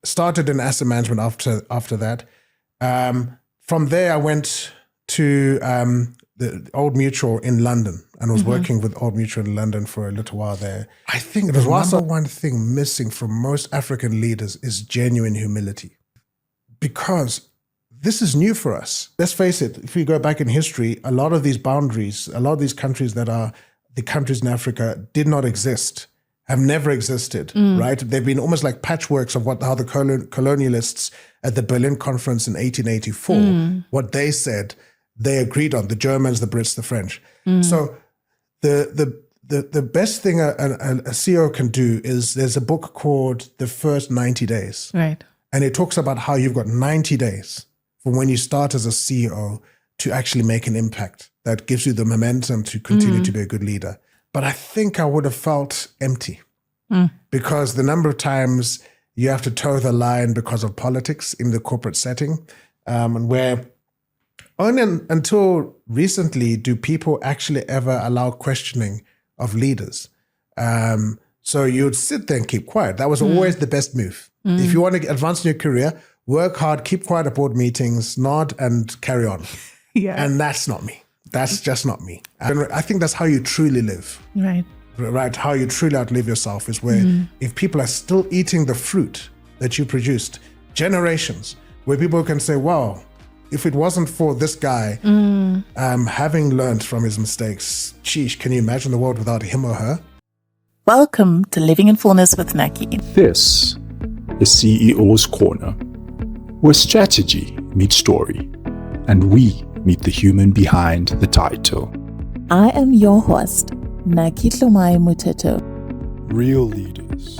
started in asset management after that. From there, I went to the Old Mutual in London and was working with Old Mutual in London for a little while there. I think the number one thing missing from most African leaders is genuine humility, because this is new for us. Let's face it, if we go back in history, a lot of these boundaries, a lot of these countries that are the countries in Africa did not exist, have never existed, right? They've been almost like patchworks of how the colonialists at the Berlin Conference in 1884, what they said, they agreed on, the Germans, the Brits, the French. So the best thing a CEO can do is, there's a book called The First 90 Days. Right. And it talks about how you've got 90 days from when you start as a CEO to actually make an impact that gives you the momentum to continue to be a good leader. But I think I would have felt empty because the number of times you have to toe the line because of politics in the corporate setting, and where only until recently do people actually ever allow questioning of leaders. So you'd sit there and keep quiet. That was always the best move. If you want to advance in your career, work hard, keep quiet at board meetings, nod and carry on. Yeah. And that's not me. That's just not me. I think that's how you truly live. Right. Right. How you truly outlive yourself is where if people are still eating the fruit that you produced, generations, where people can say, wow, if it wasn't for this guy having learned from his mistakes, sheesh, can you imagine the world without him or her? Welcome to Living in Fullness with Naki. This is CEO's Corner, where strategy meets story, and we meet the human behind the title. I am your host, Naki Hlomayi. Real leaders,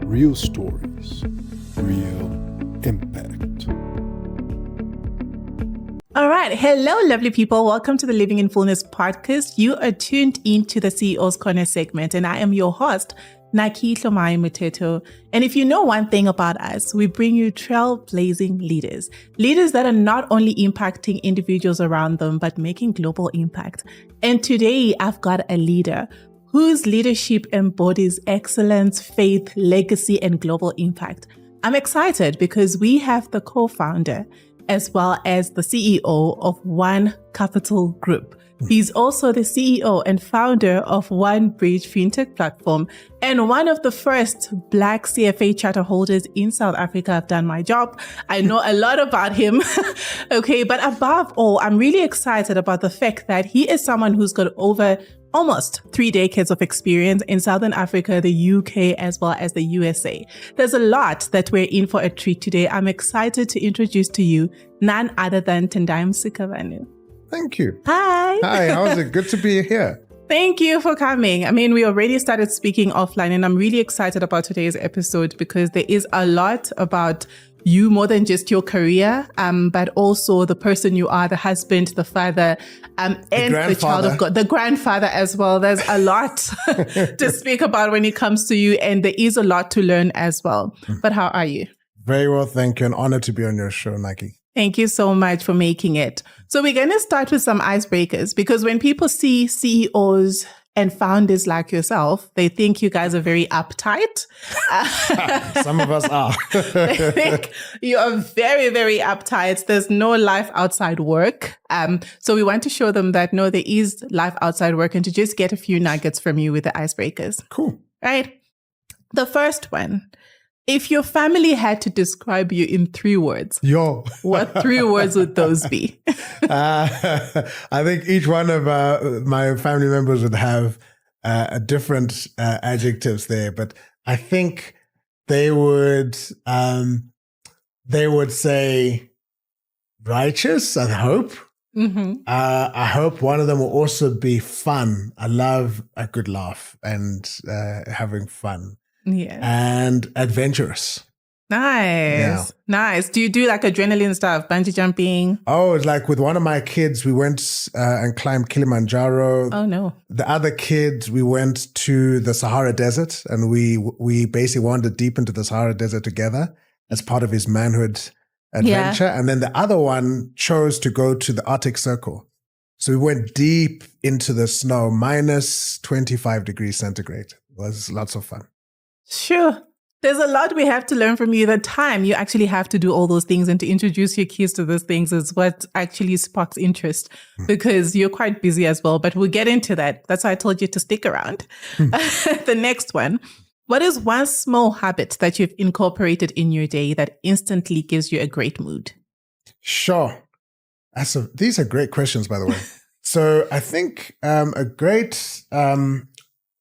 real stories, real impact. All right. Hello, lovely people. Welcome to the Living in Fullness podcast. You are tuned into the CEO's Corner segment, and I am your host, Naki Hlomayi. And if you know one thing about us, we bring you trailblazing leaders that are not only impacting individuals around them, but making global impact. And today I've got a leader whose leadership embodies excellence, faith, legacy, and global impact. I'm excited because we have the co-founder as well as the CEO of One Capital Group. He's also the CEO and founder of One Bridge fintech platform and one of the first Black CFA charter holders in South Africa. I've done my job. I know a lot about him. Okay, but above all, I'm really excited about the fact that he is someone who's got over almost 3 decades of experience in Southern Africa, the UK, as well as the USA. There's a lot that we're in for a treat today. I'm excited to introduce to you none other than Tendai Musikavanhu. Thank you. Hi. Hi, how's it? Good to be here. Thank you for coming. I mean, we already started speaking offline, and I'm really excited about today's episode because there is a lot about you more than just your career, but also the person you are, the husband, the father, and the child of God, the grandfather as well. There's a lot to speak about when it comes to you, and there is a lot to learn as well. But how are you? Very well, thank you. An honor to be on your show, Naki. Thank you so much for making it. So we're going to start with some icebreakers because when people see CEOs and founders like yourself, they think you guys are very uptight. Some of us are. They think you are very, very uptight. There's no life outside work. So we want to show them that no, there is life outside work, and to just get a few nuggets from you with the icebreakers. Cool. Right? The first one. If your family had to describe you in 3 words, what 3 words would those be? I think each one of my family members would have a different adjectives there, but I think they would say righteous. I hope. I hope one of them will also be fun. I love a good laugh and having fun. Yeah. And adventurous. Nice. Yeah. Nice. Do you do like adrenaline stuff, bungee jumping? Oh, it's like with one of my kids, we went and climbed Kilimanjaro. Oh, no. The other kids, we went to the Sahara Desert, and we basically wandered deep into the Sahara Desert together as part of his manhood adventure. Yeah. And then the other one chose to go to the Arctic Circle. So we went deep into the snow, minus 25 degrees centigrade. It was lots of fun. Sure. There's a lot we have to learn from you. The time you actually have to do all those things and to introduce your kids to those things is what actually sparks interest because you're quite busy as well. But we'll get into that. That's why I told you to stick around. The next one. What is one small habit that you've incorporated in your day that instantly gives you a great mood? Sure. These are great questions, by the way. So I think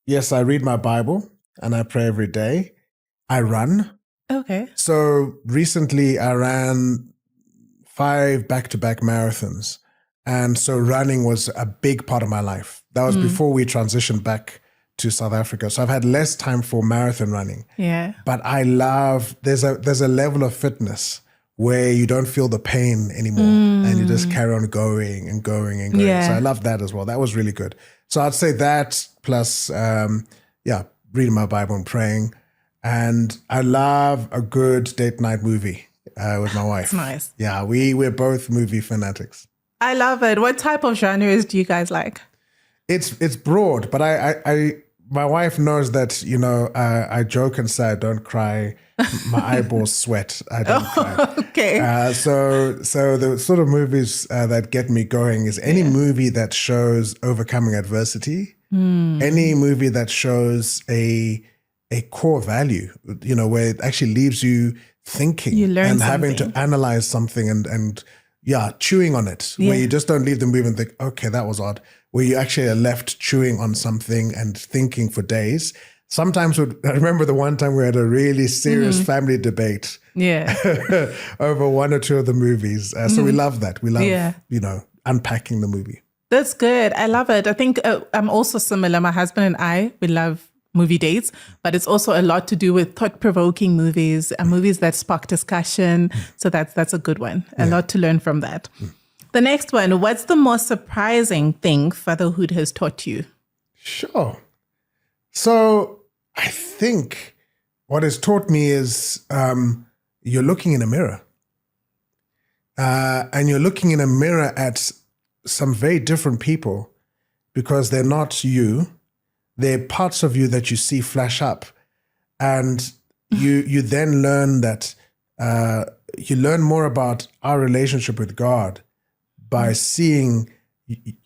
yes, I read my Bible and I pray every day. I run. Okay. So recently I ran 5 back-to-back marathons. And so running was a big part of my life. That was before we transitioned back to South Africa. So I've had less time for marathon running. Yeah. But I love, there's a level of fitness where you don't feel the pain anymore and you just carry on going and going and going. Yeah. So I love that as well. That was really good. So I'd say that plus, reading my Bible and praying. And I love a good date night movie with my wife. That's nice. Yeah, we're both movie fanatics. I love it. What type of genres do you guys like? It's broad, but I my wife knows that, I joke and say I don't cry. My eyeballs sweat. I don't cry. Okay. So the sort of movies that get me going is any movie that shows overcoming adversity, any movie that shows a core value, where it actually leaves you thinking You learn and having something. to analyze something and chewing on it, where you just don't leave the movie and think, okay, that was odd, where you actually are left chewing on something and thinking for days. Sometimes I remember the one time we had a really serious family debate over one or two of the movies. So we love that. We love, unpacking the movie. That's good. I love it. I think I'm also similar. My husband and I, we love movie dates, but it's also a lot to do with thought-provoking movies and movies that spark discussion. So that's a good one. A lot to learn from that. The next one, what's the most surprising thing fatherhood has taught you? Sure. So I think what it's taught me is you're looking in a mirror. And you're looking in a mirror at some very different people because they're not you. They're parts of you that you see flash up. And you then learn that you learn more about our relationship with God by seeing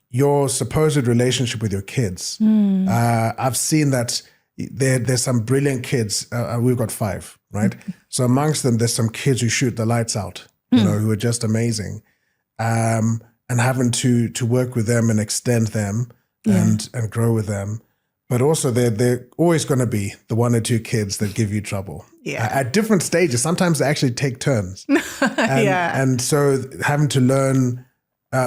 your supposed relationship with your kids. I've seen that there's some brilliant kids. We've got 5, right? So amongst them, there's some kids who shoot the lights out, who are just amazing. And having to work with them and extend them and grow with them. But also they're always going to be the 1 or 2 kids that give you trouble. Yeah. At different stages. Sometimes they actually take turns. And so having to learn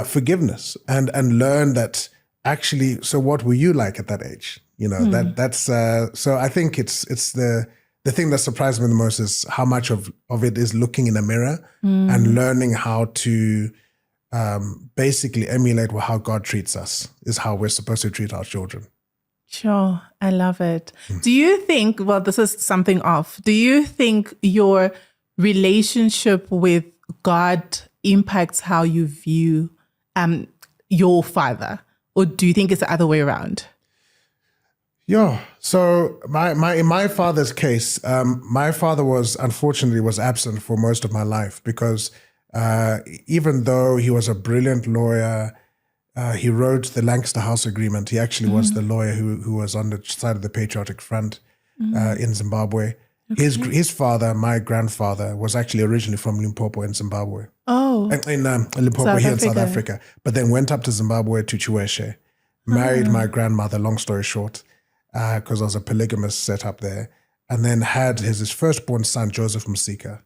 forgiveness and learn that actually, so what were you like at that age? That's so I think it's the thing that surprised me the most is how much of it is looking in a mirror and learning how to basically emulate how God treats us is how we're supposed to treat our children. Sure. I love it. Do you think, well, this is something off. Do you think your relationship with God impacts how you view your father? Or do you think it's the other way around? Yeah. So in my father's case, my father was absent for most of my life because even though he was a brilliant lawyer, he wrote the Lancaster House Agreement. He actually was the lawyer who was on the side of the Patriotic Front in Zimbabwe. Okay. His father, my grandfather, was actually originally from Limpopo in Zimbabwe. Oh. In Limpopo here in South Africa. But then went up to Zimbabwe to Chiweshe, married my grandmother, long story short, because there was a polygamous set up there, and then had his firstborn son, Joseph Musika,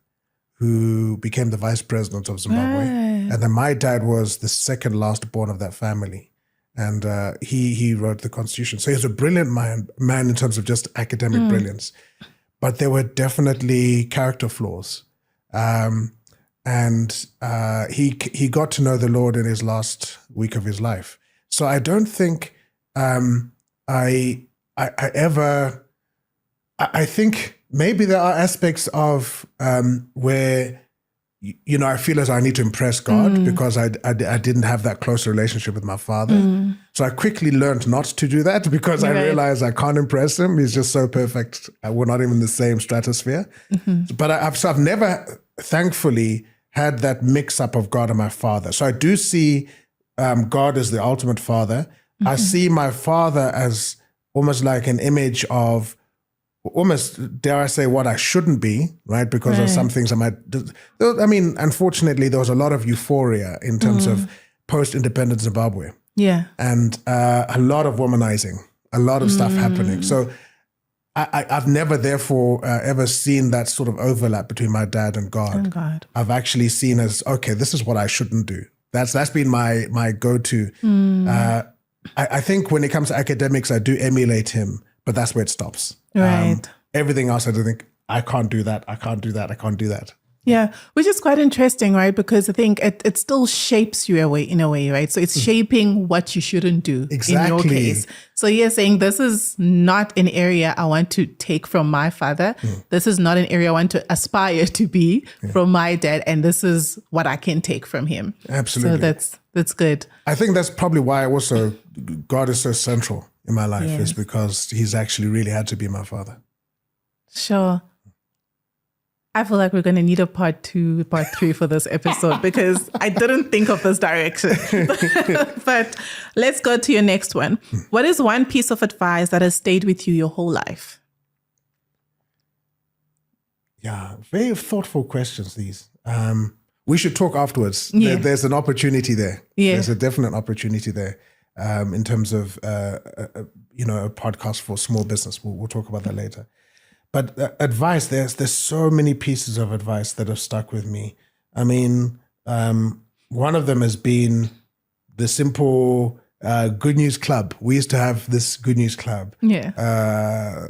who became the vice president of Zimbabwe. And then my dad was the second last born of that family. And he wrote the constitution. So he was a brilliant man in terms of just academic brilliance. But there were definitely character flaws. And he got to know the Lord in his last week of his life. So I don't think I think maybe there are aspects of where I feel as I need to impress God because I didn't have that close relationship with my father. So I quickly learned not to do that because I realized I can't impress him. He's just so perfect. We're not even in the same stratosphere. But I've never, thankfully, had that mix up of God and my father. So I do see God as the ultimate father. I see my father as almost like an image of almost, dare I say, what I shouldn't be, right? Because of some things I might do. I mean, unfortunately, there was a lot of euphoria in terms of post-independent Zimbabwe. Yeah. And a lot of womanizing, a lot of stuff happening. So I've never, therefore, ever seen that sort of overlap between my dad and God. I've actually seen as, okay, this is what I shouldn't do. That's been my go-to. I think when it comes to academics, I do emulate him, but that's where it stops. Right. Everything else, I think, I can't do that. I can't do that. I can't do that. Yeah, which is quite interesting, right? Because I think it still shapes you in a way, right? So it's shaping what you shouldn't do in your case. So you're saying this is not an area I want to take from my father. This is not an area I want to aspire to be from my dad. And this is what I can take from him. Absolutely. So that's good. I think that's probably why also God is so central in my life is because he's actually really had to be my father. Sure. I feel like we're going to need a part 2, part 3 for this episode because I didn't think of this direction. But let's go to your next one. What is one piece of advice that has stayed with you your whole life? Yeah, very thoughtful questions, these. We should talk afterwards. Yeah. There's an opportunity there. Yeah. There's a definite opportunity there in terms of, a podcast for small business. We'll talk about that later. But advice, there's so many pieces of advice that have stuck with me. I mean, one of them has been the simple Good News Club. We used to have this Good News Club. Yeah.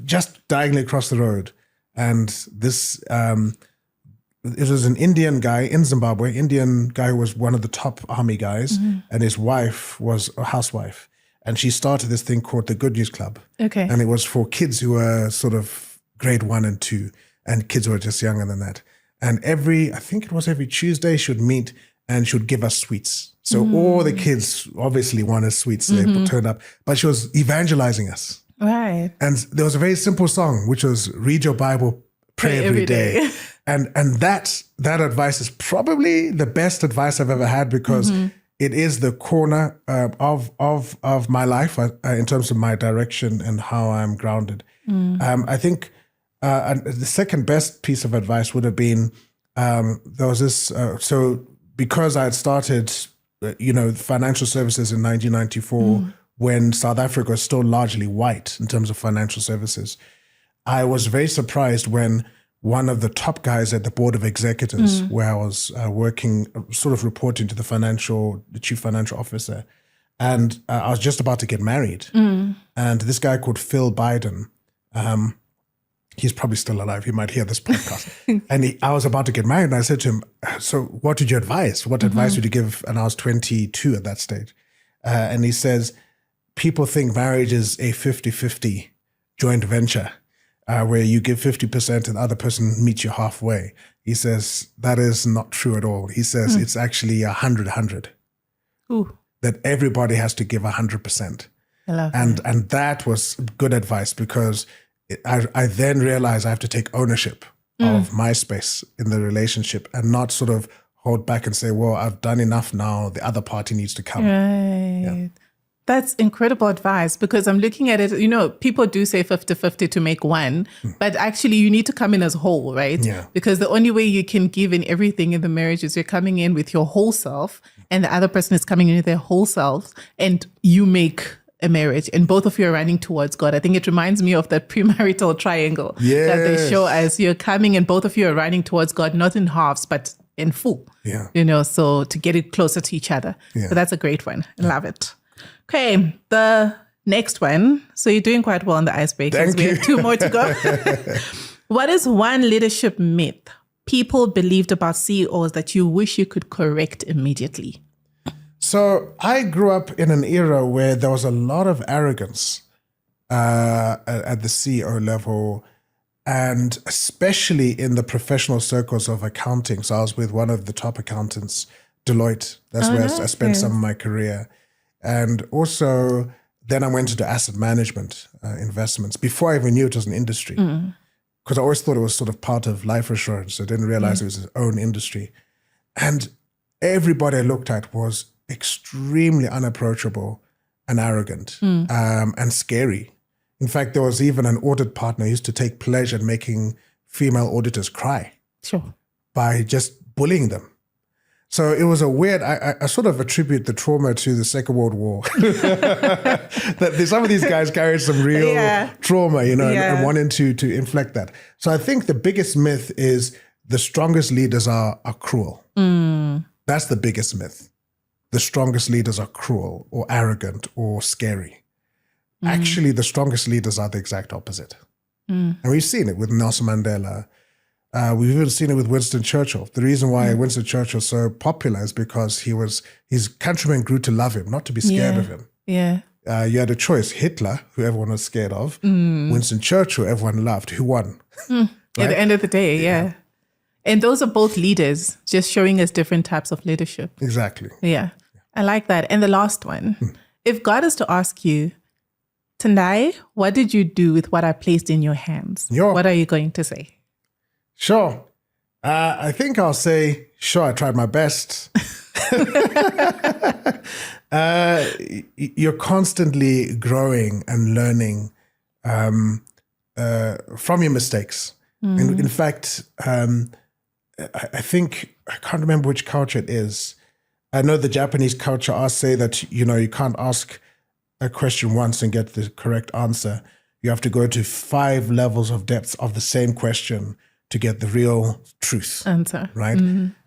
Just diagonally across the road. And this, it was an Indian guy in Zimbabwe, Indian guy who was one of the top army guys, and his wife was a housewife. And she started this thing called the Good News Club. Okay. And it was for kids who were sort of grade 1 and 2 and kids who were just younger than that. And I think it was every Tuesday she would meet and she would give us sweets. So all the kids obviously wanted sweets. So they turned up, but she was evangelizing us. Right. And there was a very simple song, which was read your Bible, pray every day. And that advice is probably the best advice I've ever had because it is the corner of my life in terms of my direction and how I'm grounded. I think the second best piece of advice would have been there was this. So because I had started, financial services in 1994 when South Africa was still largely white in terms of financial services, I was very surprised when one of the top guys at the board of executives, where I was working, sort of reporting to the chief financial officer. And I was just about to get married. And this guy called Phil Biden, he's probably still alive. He might hear this podcast. And I was about to get married. And I said to him, so what did you advise? What advice would you give? And I was 22 at that stage. And he says, people think marriage is a 50-50 joint venture. Where you give 50% and the other person meets you halfway. He says, that is not true at all. He says, it's actually 100-100. That everybody has to give 100%. And that was good advice because I then realized I have to take ownership of my space in the relationship and not sort of hold back and say, well, I've done enough now. The other party needs to come. Right. Yeah. That's incredible advice because I'm looking at it, people do say 50-50 to make one, but actually you need to come in as whole, right? Yeah. Because the only way you can give in everything in the marriage is you're coming in with your whole self and the other person is coming in with their whole self and you make a marriage and both of you are running towards God. I think it reminds me of that premarital triangle that they show as you're coming and both of you are running towards God, not in halves, but in full, so to get it closer to each other. Yeah. So that's a great one. I love it. Okay, the next one. So you're doing quite well on the icebreakers. We have 2 more to go. What is one leadership myth people believed about CEOs that you wish you could correct immediately? So I grew up in an era where there was a lot of arrogance at the CEO level. And especially in the professional circles of accounting. So I was with one of the top accountants, Deloitte. That's where I spent some of my career. And also, then I went into asset management investments before I even knew it was an industry. Because I always thought it was sort of part of life assurance. I didn't realize it was its own industry. And everybody I looked at was extremely unapproachable and arrogant and scary. In fact, there was even an audit partner who used to take pleasure in making female auditors cry by just bullying them. So it was a weird, I sort of attribute the trauma to the Second World War. That some of these guys carried some real trauma, and wanting to inflict that. So I think the biggest myth is the strongest leaders are cruel. That's the biggest myth. The strongest leaders are cruel or arrogant or scary. Actually, the strongest leaders are the exact opposite. And we've seen it with Nelson Mandela. We've even seen it with Winston Churchill. The reason why Winston Churchill is so popular is because his countrymen grew to love him, not to be scared of him. You had a choice: Hitler, who everyone was scared of, Winston Churchill, everyone loved. Who won? Right? At the end of the day, And those are both leaders, just showing us different types of leadership. Exactly. Yeah, I like that. And the last one, if God is to ask you, Tendai, what did you do with what I placed in your hands? What are you going to say? Sure. I think I'll say, sure, I tried my best. You're constantly growing and learning from your mistakes. In fact, I think, I can't remember which culture it is. I know the Japanese culture say that, you can't ask a question once and get the correct answer. You have to go to 5 levels of depth of the same question to get the real truth answer. Right?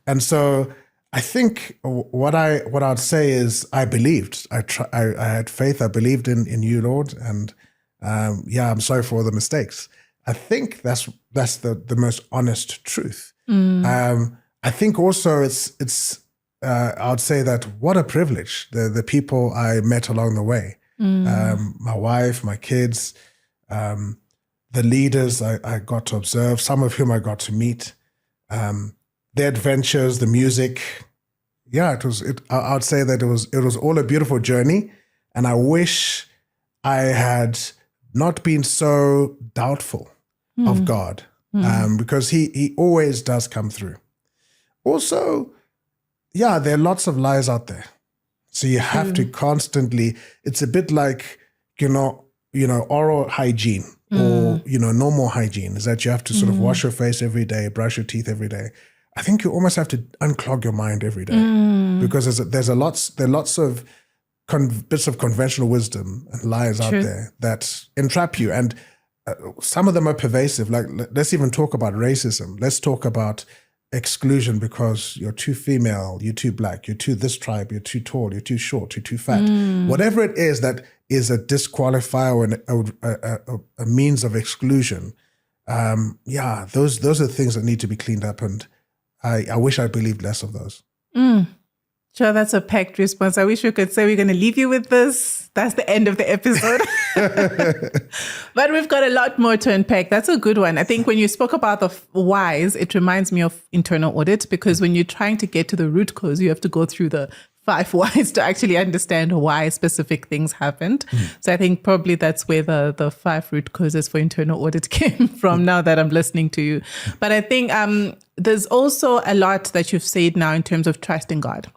And so I think what I'd say is I believed. I had faith. I believed in you, Lord. And I'm sorry for all the mistakes. I think that's the most honest truth. I think also it's I would say that what a privilege, the people I met along the way. My wife, my kids, the leaders I got to observe, some of whom I got to meet, their adventures, the music. I would say that it was all a beautiful journey. And I wish I had not been so doubtful of God, because he always does come through. Also, there are lots of lies out there. So you have to constantly, it's a bit like, oral hygiene or, normal hygiene is that you have to sort of wash your face every day, brush your teeth every day. I think you almost have to unclog your mind every day because there are lots of bits of conventional wisdom and lies out there that entrap you. And some of them are pervasive. Like, let's even talk about racism. Let's talk about exclusion because you're too female, you're too black, you're too this tribe, you're too tall, you're too short, you're too fat. Whatever it is that is a disqualifier or a means of exclusion, those are things that need to be cleaned up. And I wish I believed less of those. Sure, that's a packed response. I wish we could say we're going to leave you with this. That's the end of the episode. But we've got a lot more to unpack. That's a good one. I think when you spoke about the whys, it reminds me of internal audit, because when you're trying to get to the root cause, you have to go through the 5 whys to actually understand why specific things happened. So I think probably that's where the 5 root causes for internal audit came from now that I'm listening to you. But I think there's also a lot that you've said now in terms of trusting God.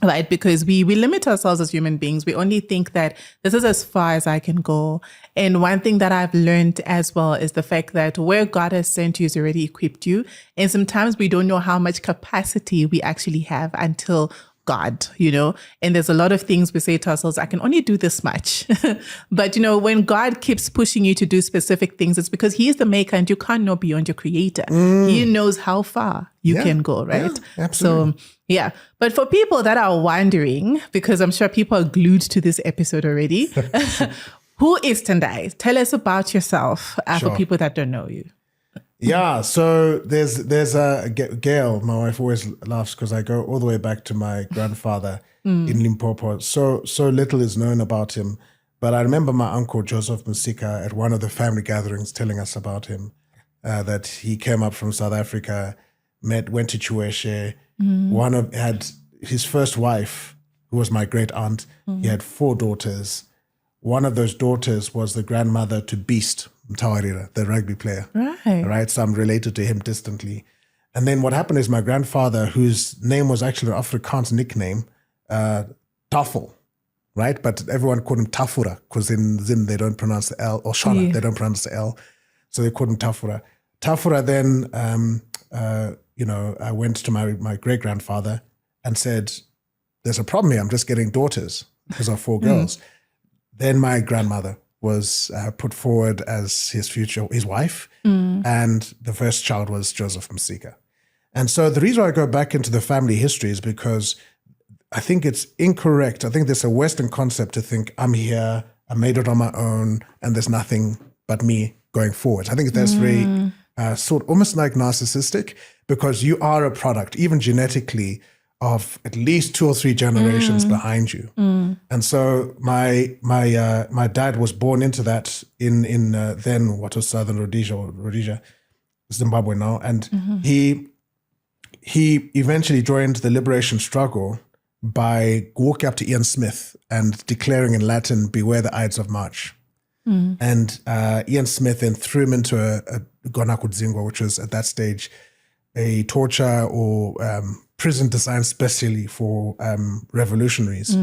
Right, because we limit ourselves as human beings. We only think that this is as far as I can go. And one thing that I've learned as well is the fact that where God has sent you has already equipped you. And sometimes we don't know how much capacity we actually have until God, and there's a lot of things we say to ourselves, I can only do this much. But, when God keeps pushing you to do specific things, it's because he is the maker and you can't know beyond your creator. He knows how far you can go, right? Yeah, absolutely. So, but for people that are wondering, because I'm sure people are glued to this episode already, who is Tendai? Tell us about yourself for people that don't know you. So there's a Gail, my wife always laughs because I go all the way back to my grandfather in Limpopo. So little is known about him. But I remember my uncle, Joseph Musika, at one of the family gatherings telling us about him. that he came up from South Africa, went to Chiweshe. Had his first wife, who was my great aunt. He had 4 daughters. One of those daughters was the grandmother to Beast Mtawarira, the rugby player. Right. So I'm related to him distantly. And then what happened is my grandfather, whose name was actually an Afrikaans nickname, Tafel, right? But everyone called him Tafura because in Zim they don't pronounce the L, or Shona, they don't pronounce the L. So they called him Tafura. Tafura then, I went to my great-grandfather and said, there's a problem here. I'm just getting daughters because of 4 girls. Then my grandmother was put forward as his wife, and the first child was Joseph Msika. And so the reason I go back into the family history is because I think it's incorrect. I think there's a Western concept to think I'm here, I made it on my own, and there's nothing but me going forward. I think that's very almost like narcissistic, because you are a product, even genetically, of at least 2 or 3 generations behind you. And so my dad was born into that in then what was Southern Rhodesia, Zimbabwe now. And he eventually joined the liberation struggle by walking up to Ian Smith and declaring in Latin, "Beware the Ides of March." And Ian Smith then threw him into a Gonakudzingwa, which was at that stage a torture or prison designed specially for revolutionaries.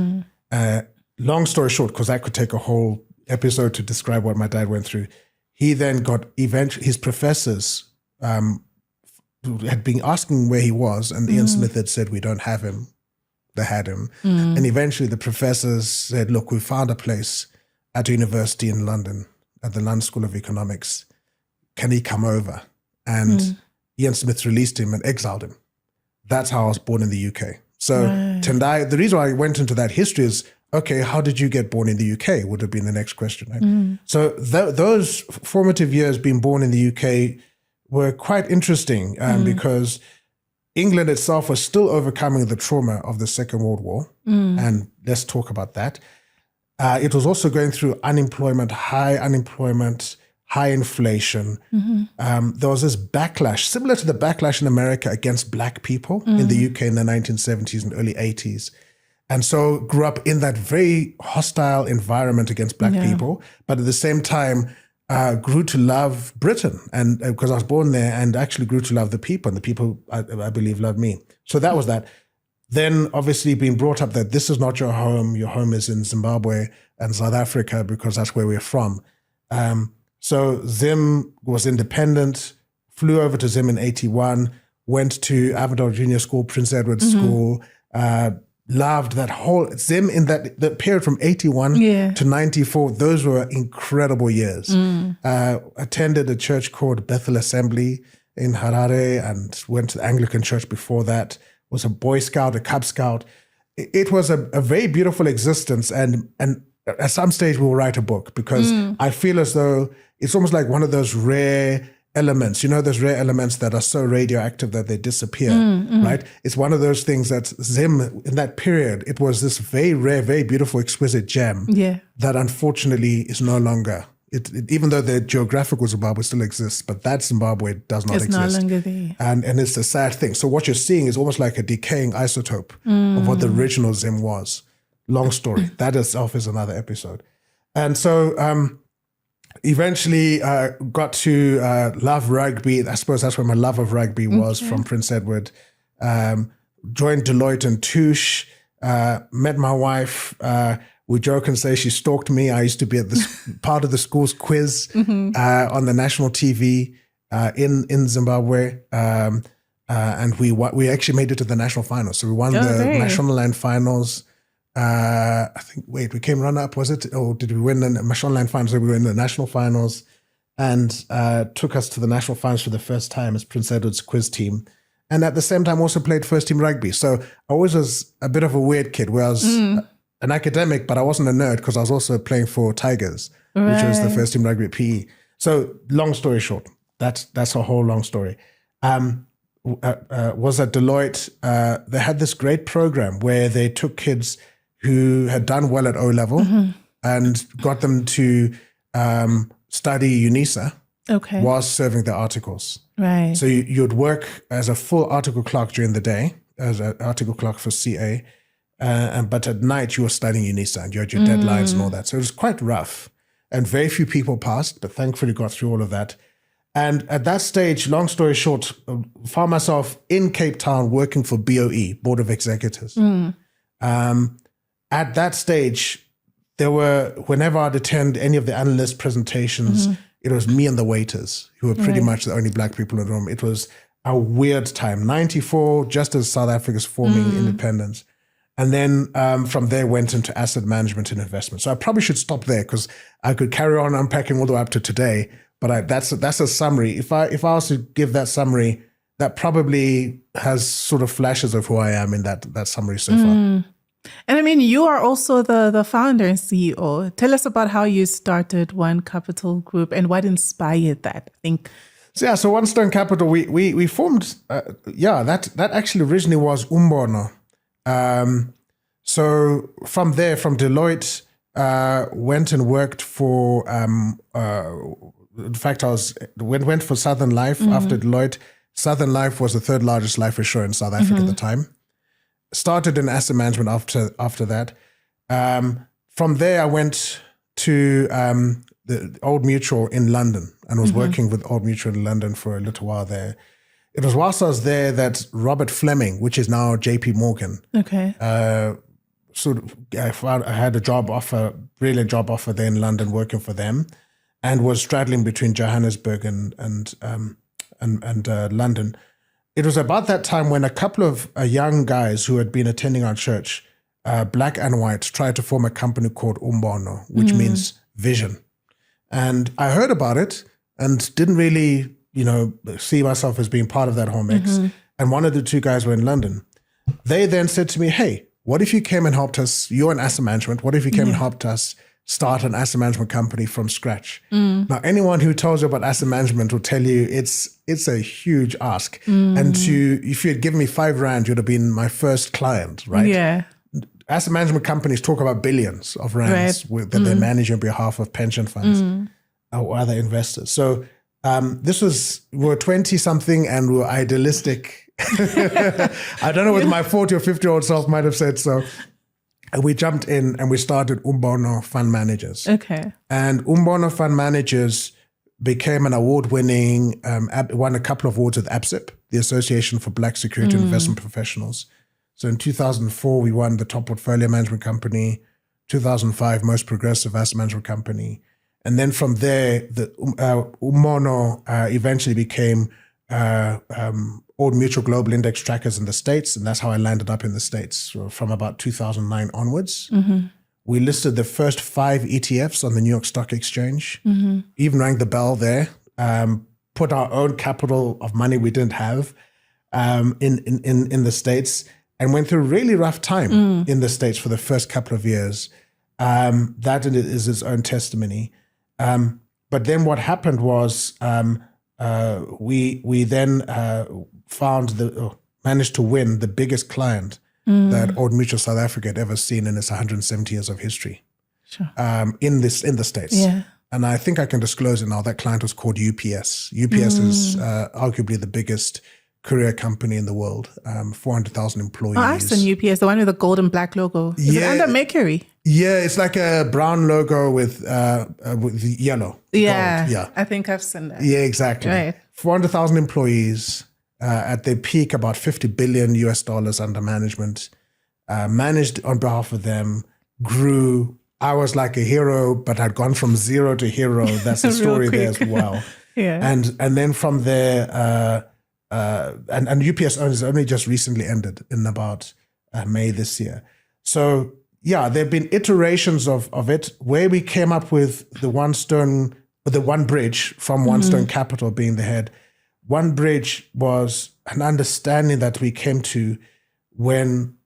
Long story short, because that could take a whole episode to describe what my dad went through, he then got his professors had been asking where he was, and Ian Smith had said, "We don't have him." They had him. And eventually the professors said, "Look, we found a place at a university in London, at the London School of Economics. Can he come over?" And Ian Smith released him and exiled him. That's how I was born in the UK. So Tendai, the reason why I went into that history is, okay, how did you get born in the UK? Would have been the next question, right? So those formative years being born in the UK were quite interesting because England itself was still overcoming the trauma of the Second World War. And let's talk about that. It was also going through unemployment, high inflation. There was this backlash, similar to the backlash in America against Black people in the UK in the 1970s and early 80s. And so grew up in that very hostile environment against Black people, but at the same time grew to love Britain, and because I was born there, and actually grew to love the people, and the people, I believe, loved me. So that was that. Then obviously being brought up that this is not your home is in Zimbabwe and South Africa because that's where we're from. So Zim was independent, flew over to Zim in 81, went to Avondale Junior School, Prince Edward School, loved that whole Zim in the period from 81 to 94. Those were incredible years. Attended a church called Bethel Assembly in Harare and went to the Anglican church before that. Was a Boy Scout, a Cub Scout. It was a very beautiful existence. And at some stage we'll write a book because I feel as though it's almost like one of those rare elements, those rare elements that are so radioactive that they disappear, right? It's one of those things that Zim, in that period, it was this very rare, very beautiful, exquisite gem that unfortunately is no longer. Even though the geographical Zimbabwe still exists, but that Zimbabwe does not exist. It's no longer there. And it's a sad thing. So what you're seeing is almost like a decaying isotope of what the original Zim was. Long story. That itself is another episode. And so eventually got to love rugby. I suppose that's where my love of rugby was, from Prince Edward. Joined Deloitte and Touche, met my wife. We joke and say she stalked me. I used to be at this part of the school's quiz on the national TV in Zimbabwe. And we actually made it to the national finals. So we won the National Land finals. I think, we came runner-up, was it? Or did we win the National Land finals? So we were in the national finals and took us to the national finals for the first time as Prince Edward's quiz team. And at the same time also played first team rugby. So I always was a bit of a weird kid where I was an academic, but I wasn't a nerd because I was also playing for Tigers, which was the first team rugby at PE. So long story short, that's a whole long story. Was at Deloitte. They had this great program where they took kids who had done well at O-level and got them to study UNISA was serving the articles. Right. So you'd work as a full article clerk during the day, as an article clerk for CA, but at night you were studying UNISA and you had your deadlines and all that. So it was quite rough, and very few people passed, but thankfully got through all of that. And at that stage, long story short, found myself in Cape Town working for BOE, Board of Executives. At that stage, whenever I'd attend any of the analyst presentations, it was me and the waiters who were pretty much the only Black people in the room. It was a weird time. 94, just as South Africa's forming independence. And then from there went into asset management and investment. So I probably should stop there because I could carry on unpacking all the way up to today. But that's a summary. If I was to give that summary, that probably has sort of flashes of who I am in that summary so far. And I mean, you are also the founder and CEO. Tell us about how you started One Capital Group and what inspired that, I think. So One Stone Capital, we formed, that actually originally was Umbono. So from there, from Deloitte, went and worked for, in fact, I went for Southern Life after Deloitte. Southern Life was the third largest life insurer in South Africa at the time. Started in asset management after that. From there, I went to the Old Mutual in London and was working with Old Mutual in London for a little while there. It was whilst I was there that Robert Fleming, which is now JP Morgan, I had a job offer, brilliant job offer there in London working for them, and was straddling between Johannesburg and London. It was about that time when a couple of young guys who had been attending our church, black and white, tried to form a company called Umbono, which means vision. And I heard about it and didn't really, see myself as being part of that whole mix. And one of the two guys were in London. They then said to me, hey, what if you came and helped us? You're in asset management. What if you came and helped us start an asset management company from scratch? Now, anyone who tells you about asset management will tell you it's a huge ask. And if you had given me R5, you'd have been my first client, right? Yeah. Asset management companies talk about billions of rands that they manage on behalf of pension funds or other investors. So we're 20 something and we're idealistic. I don't know what my 40 or 50-year-old self might have said so. And we jumped in and we started Umbono Fund Managers. Okay. And Umbono Fund Managers became an award-winning, won a couple of awards with APSIP, the Association for Black Security and Investment Professionals. So in 2004, we won the top portfolio management company, 2005, most progressive asset management company. And then from there, the Umbono eventually became Old Mutual Global Index Trackers in the States. And that's how I landed up in the States from about 2009 onwards. We listed the first 5 ETFs on the New York Stock Exchange, even rang the bell there, put our own capital of money we didn't have in the States, and went through a really rough time in the States for the first couple of years. That is its own testimony. But then what happened was we then managed to win the biggest client that Old Mutual South Africa had ever seen in its 170 years of history. Sure. In the States. Yeah. And I think I can disclose it now. That client was called UPS. UPS is arguably the biggest courier company in the world, 400,000 employees. Oh, I've seen UPS, the one with the gold and black logo. Is it under Mercury? Yeah, it's like a brown logo with yellow. Yeah, gold. Yeah. I think I've seen that. Yeah, exactly. Right. 400,000 employees, at their peak, about $50 billion under management, managed on behalf of them, grew. I was like a hero, but had gone from zero to hero. That's the story there as well. Yeah. And then from there, and UPS owners only just recently ended in about May this year. So yeah, there have been iterations of it where we came up with the one bridge from One Stone Capital being the head. One bridge was an understanding that we came to when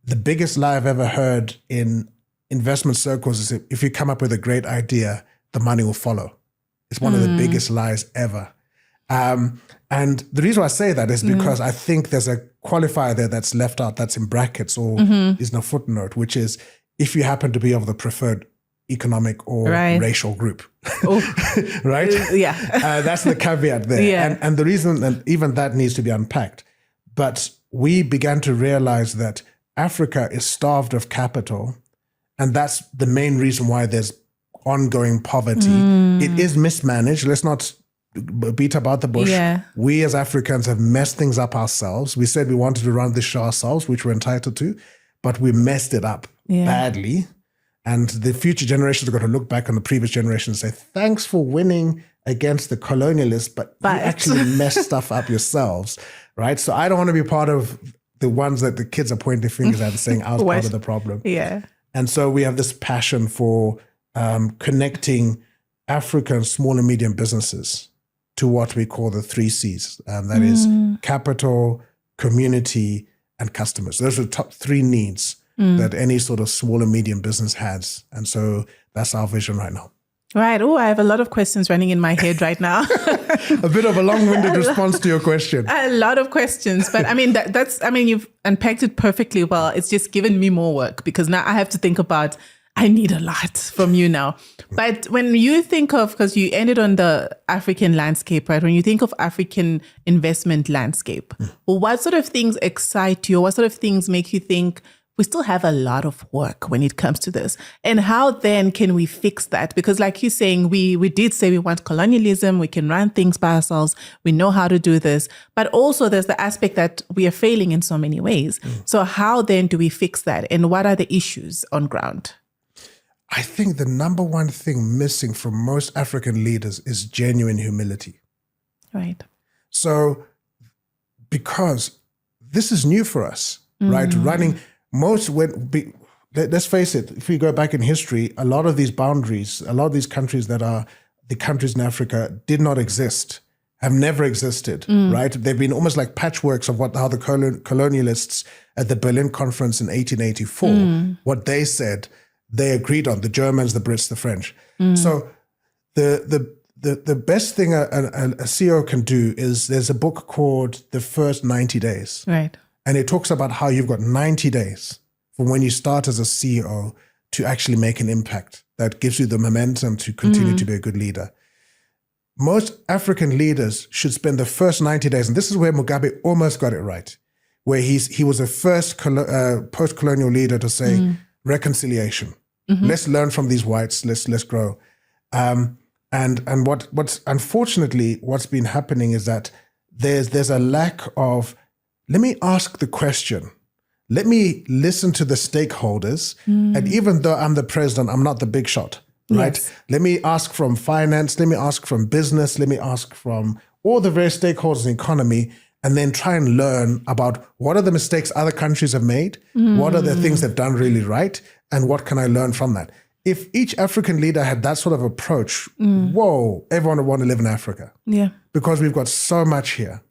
the biggest lie I've ever heard in investment circles is if you come up with a great idea, the money will follow. It's one of the biggest lies ever. And the reason why I say that is because I think there's a qualifier there that's left out, that's in brackets or is in a footnote, which is if you happen to be of the preferred economic or Right. racial group. Oh. Right? Yeah. That's the caveat there. Yeah. And the reason that even that needs to be unpacked. But we began to realize that Africa is starved of capital. And that's the main reason why there's ongoing poverty. It is mismanaged. Let's not beat about the bush. Yeah. We as Africans have messed things up ourselves. We said we wanted to run this show ourselves, which we're entitled to, but we messed it up badly. And the future generations are going to look back on the previous generation and say, thanks for winning against the colonialists, but you actually messed stuff up yourselves, right? So I don't want to be part of the ones that the kids are pointing fingers at and saying, I was part of the problem. Yeah. And so we have this passion for connecting African small and medium businesses to what we call the 3 C's. That is capital, community, and customers. Those are the top 3 needs that any sort of small and medium business has. And so that's our vision right now. Right. Oh, I have a lot of questions running in my head right now. A bit of a long-winded response to your question. A lot of questions. But I mean, you've unpacked it perfectly well. It's just given me more work because now I have to think about, I need a lot from you now. But when you think of, because you ended on the African landscape, right? When you think of African investment landscape, well, what sort of things excite you? What sort of things make you think, we still have a lot of work when it comes to this? And how then can we fix that? Because like you're saying, we did say we want colonialism, we can run things by ourselves, we know how to do this, but also there's the aspect that we are failing in so many ways. So how then do we fix that? And what are the issues on ground? I think the number one thing missing from most African leaders is genuine humility. Right. So because this is new for us, right? Running... let's face it, if we go back in history, a lot of these boundaries, a lot of these countries that are the countries in Africa did not exist, have never existed, right? They've been almost like patchworks of how the colonialists at the Berlin Conference in 1884, what they said, they agreed on, the Germans, the Brits, the French. So the best thing a CEO can do is, there's a book called The First 90 Days. Right. And it talks about how you've got 90 days from when you start as a CEO to actually make an impact that gives you the momentum to continue to be a good leader. Most African leaders should spend the first 90 days, and this is where Mugabe almost got it right, where he was the first post-colonial leader to say reconciliation. Let's learn from these whites. Let's grow. And what's unfortunately what's been happening is that there's a lack of, let me ask the question. Let me listen to the stakeholders. And even though I'm the president, I'm not the big shot, right? Yes. Let me ask from finance. Let me ask from business. Let me ask from all the various stakeholders in the economy, and then try and learn about what are the mistakes other countries have made? What are the things they've done really right? And what can I learn from that? If each African leader had that sort of approach, whoa, everyone would want to live in Africa. Yeah. Because we've got so much here.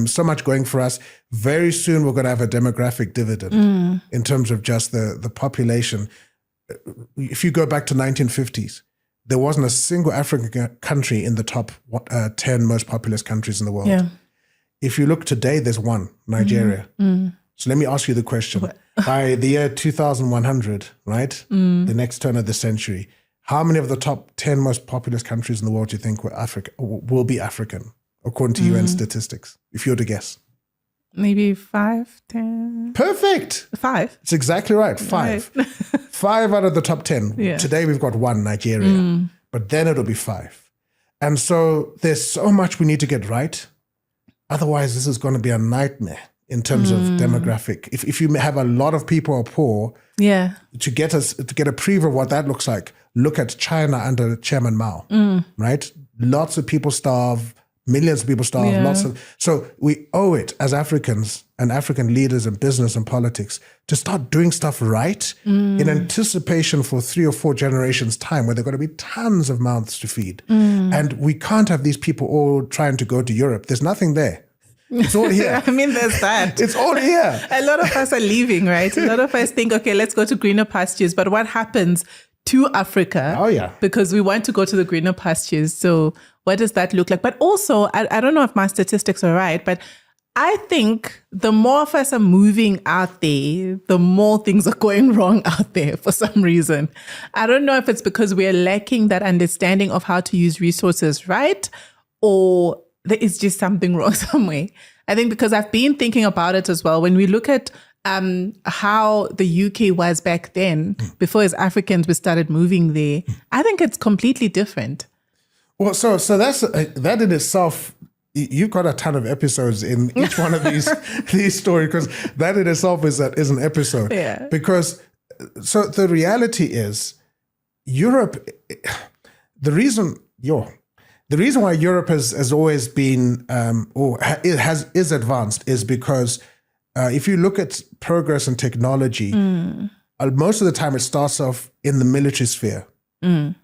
So much going for us. Very soon we're going to have a demographic dividend in terms of just the population. If you go back to 1950s, there wasn't a single African country in the top 10 most populous countries in the world. Yeah. If you look today, there's one, Nigeria. So let me ask you the question. By the year 2100, right, the next turn of the century, how many of the top 10 most populous countries in the world do you think will be African, according to UN statistics, if you were to guess? Maybe 5, 10. Perfect. 5. It's exactly right. 5. Right. 5 out of the top 10. Yeah. Today we've got 1, Nigeria. But then it'll be 5. And so there's so much we need to get right. Otherwise, this is going to be a nightmare in terms of demographic. If you have a lot of people are poor, to get a preview of what that looks like, look at China under Chairman Mao, right? Lots of people starve. Millions of people starve. So we owe it as Africans and African leaders in business and politics to start doing stuff right in anticipation for 3 or 4 generations' time, where there are going to be tons of mouths to feed. And we can't have these people all trying to go to Europe. There's nothing there. It's all here. I mean, there's that. It's all here. A lot of us are leaving, right? A lot of us think, okay, let's go to greener pastures. But what happens to Africa? Oh, yeah. Because we want to go to the greener pastures. So what does that look like? But also, I don't know if my statistics are right, but I think the more of us are moving out there, the more things are going wrong out there for some reason. I don't know if it's because we're lacking that understanding of how to use resources right, or there is just something wrong somewhere. I think because I've been thinking about it as well. When we look at how the UK was back then, before as Africans we started moving there, I think it's completely different. Well, so that's that in itself. You've got a ton of episodes in each one of these stories, because that in itself is an episode. Yeah. Because so the reality is, Europe. The reason why Europe has always been is advanced is because if you look at progress and technology, most of the time it starts off in the military sphere,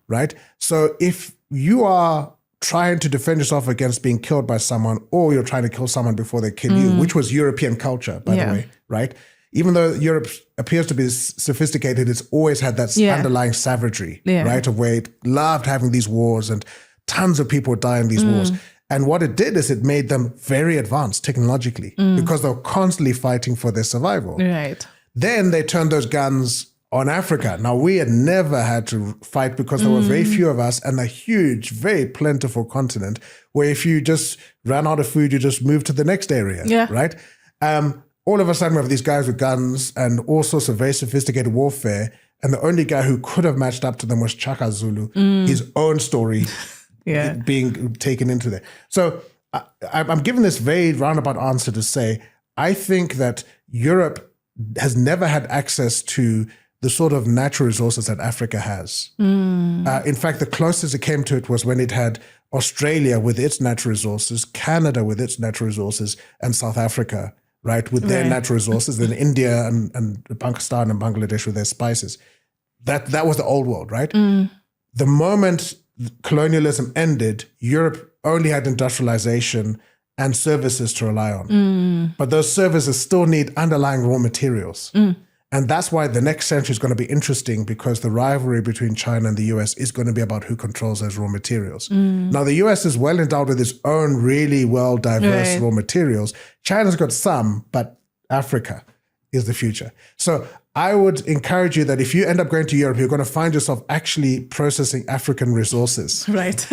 right? So if you are trying to defend yourself against being killed by someone, or you're trying to kill someone before they kill you, which was European culture, by the way, right? Even though Europe appears to be sophisticated, it's always had that underlying savagery, right? Of where it loved having these wars and tons of people die in these wars. And what it did is it made them very advanced technologically because they were constantly fighting for their survival. Right. Then they turned those guns on Africa. Now, we had never had to fight because there were very few of us and a huge, very plentiful continent where if you just ran out of food, you just moved to the next area, right? All of a sudden, we have these guys with guns and all sorts of very sophisticated warfare. And the only guy who could have matched up to them was Chaka Zulu, his own story being taken into there. So I'm giving this very roundabout answer to say, I think that Europe has never had access to the sort of natural resources that Africa has. In fact, the closest it came to it was when it had Australia with its natural resources, Canada with its natural resources, and South Africa, right, with their natural resources, then India and Pakistan and Bangladesh with their spices. That was the old world, right? The moment colonialism ended, Europe only had industrialization and services to rely on. But those services still need underlying raw materials. And that's why the next century is going to be interesting, because the rivalry between China and the US is going to be about who controls those raw materials. Now, the US is well endowed with its own really well diverse raw materials. China's got some, but Africa is the future. So I would encourage you that if you end up going to Europe, you're going to find yourself actually processing African resources. Right.